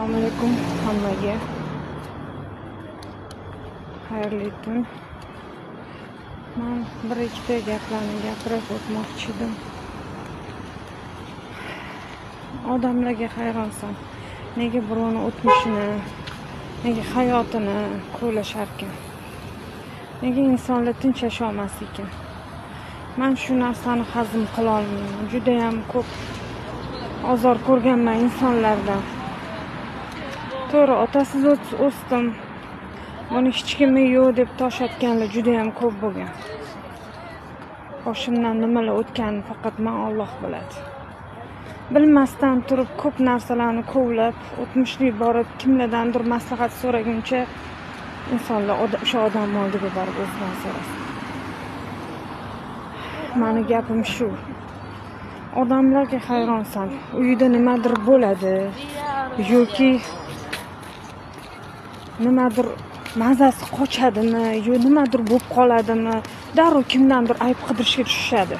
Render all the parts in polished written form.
Assalomu alaykum hammaga. Xayrli tun. Men bir ikkita gaplarni gapirib o'tmoqchi edim. Odamlarga hayronsan. Nega birovni o'tmishini, nega hayotini qo'llashar ekan? Nega insonlar tinch yasholmas ekan? Men shu narsani hazm qila olmayman. Juda ham ko'p ozor ko'rganman insonlardan. To'g'ri, otasiz o'sdim. Buni hech kimi yo'q deb tosh otganlar juda ham ko'p bo'lgan. Boshimdan nimalar o'tganini faqat men Alloh biladi. Bilmasdan turib ko'p narsalarni kovlab, o'tmishlik borib kimlardandir maslahat so'raguncha insonlar o'sha odam oldiga borib o'zidan so'rasin. Mani gapim shu. Odamlarga hayronsan. Uyida nimadir bo'ladi yoki nimadir mazasi qochadimi, yo nimadir bo'lib qoladimi, darrov kimdandir ayb qidirishga tushishadi.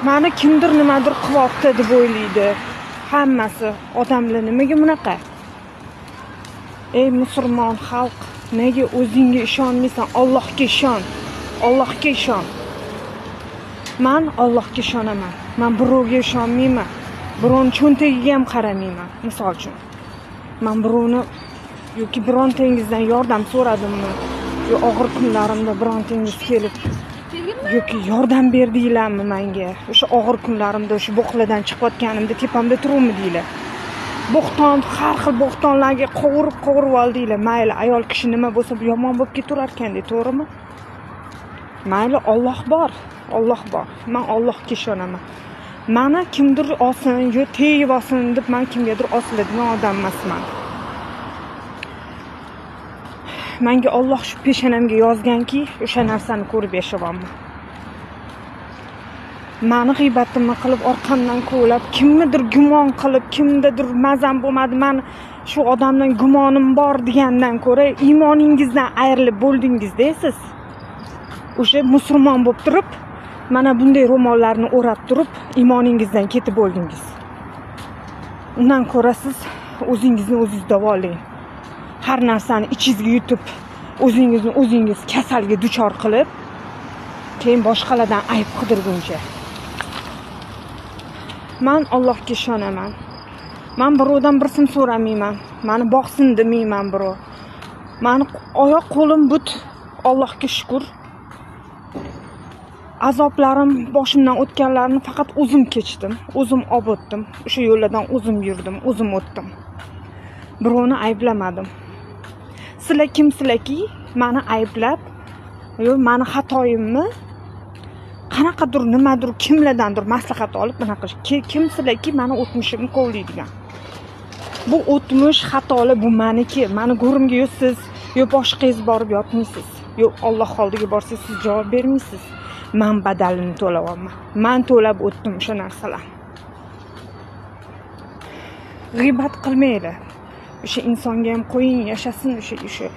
Mani kimdir nimadir qilyapti deb o'ylaydi. Hammasi odamlar nimaga bunaqa? Ey musulmon xalq, nega o'zingga ishonmaysan? Allohga ishon. Allohga ishon. Men Allohga ishonaman. Men birovga ishonmayman. Birovning cho'ntagiga ham qaramayman, misol uchun. Men birovni yoki birontangizdan yordam so'radimmi, yo og'ir kunlarimda birontangiz kelib yoki yordam berdinglarmi menga? O'sha og'ir kunlarimda o'sha bo'xladan chiqayotganimda tepamda turuvmidinglar? Bo'xton, har xil bo'xtonlarga qovurib oldinglar. Mayli, ayol kishi nima bo'lsa yomon bo'lib ketaverar ekan-da, to'g'rimi? Mayli, Alloh bor. Alloh bor. Men Allohga ishonaman. Mana kimdir olsin, yo tegib olsin deb men kimgadir osiladigan odam emasman. Menga Alloh shu peshonamga yozganki, o'sha narsani ko'rib yashayapman. Mani g'iybatimni qilib, orqamdan ko'ylab, kimnidir gumon qilib, kimdadir mazam bo'lmadi, men shu odamdan gumonim bor degandan ko'ra, iymoningizdan ayrilib bo'ldingizda siz. O'sha musulmon bo'lib turib, mana bunday ro'mollarni o'rab turib, iymoningizdan ketib bo'ldingiz. Undan ko'ra siz o'zingizni o'zingiz davolang. Har narsani ichingizga yutib, o'zingiz kasalga duchor qilib, keyin boshqalardan ayb qidirguncha. Men Allohga ishonaman. Men birovdan bir sim so'ramayman. Meni boqsin demayman birov. Meni oyoq qo'lim but, Allohga shukr. Azoblarim, boshimdan o'tganlarni faqat o'zim kechdim, o'zim olib o'tdim. O'sha yo'llardan o'zim yurdim, o'zim o'tdim. Birovni ayblamadim. Sizlar kimsizlarki, meni ayblab, yo meni xatoyimni qanaqadir nimadir kimlardandir maslahat olib bunaqa kimsizlarki meni o'tmishimni kovlaydigan. Bu o'tmish xatolar bu meniki. Meni go'rimga yo siz, yo boshqangiz borib yotmaysiz. Yo Alloh oldiga borsangiz siz javob bermaysiz. Men badalini to'layapman. Men to'lab o'tdim o'sha narsalarni. G'iybat qilmanglar. O'sha insonga ham qo'ying, yashasin o'sha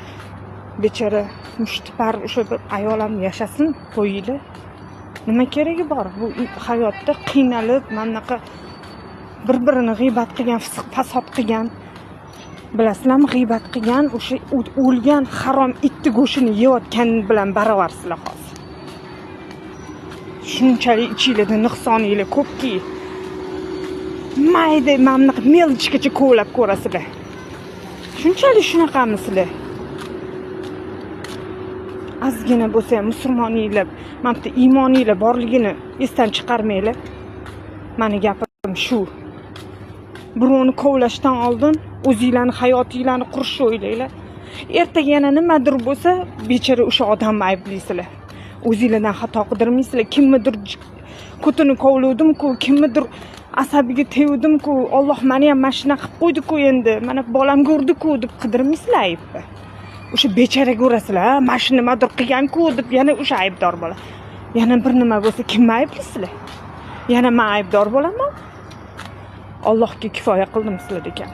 bechora mushtipar o'sha bir ayol ham yashasin, qo'yinglar. Nima keragi bor? Bu hayotda qiynalib, manaqa bir-birini g'iybat qilgan, fisq fasod qilgan, bilasizlarmi, g'iybat qilgan, o'sha o'lgan harom itni go'shtini yeyotgan bilan barobarsizlar hozir. Shunchalik ichinglarda nuqsoninglar ko'pki, mayda mamliq melchgacha ko'lab ko'rasizlar. Shunchalik shunaqamisizlar. Ozgina bo'lsa ham musulmoninglar, mana bu iymoninglar borligini esdan chiqarmanglar. Meni gapim shu. Birovni kovlashdan oldin o'zingizlarning hayotinglarni qurishni o'ylanglar. Ertaga yana nimadir bo'lsa, bechora o'sha odamni ayblaysizlar. O'zingizlardan xato qidirmaysizlar. Kimnidir ko'tini kovlavdim-ku, kimnidir asabiga tegdim-ku, Alloh meni ham mashina qilib qo'ydi-ku endi, mana bolam ko'rdi-ku deb qidirmaysizlar aybni. O'sha bechoraga urasizlar, mashina nimadir qilgan-ku deb yana o'sha aybdor bo'ladi. Yana bir nima bo'lsa kimni ayblaysizlar? Yana men aybdor bo'laman? Allohga kifoya qildim sizlar ekan.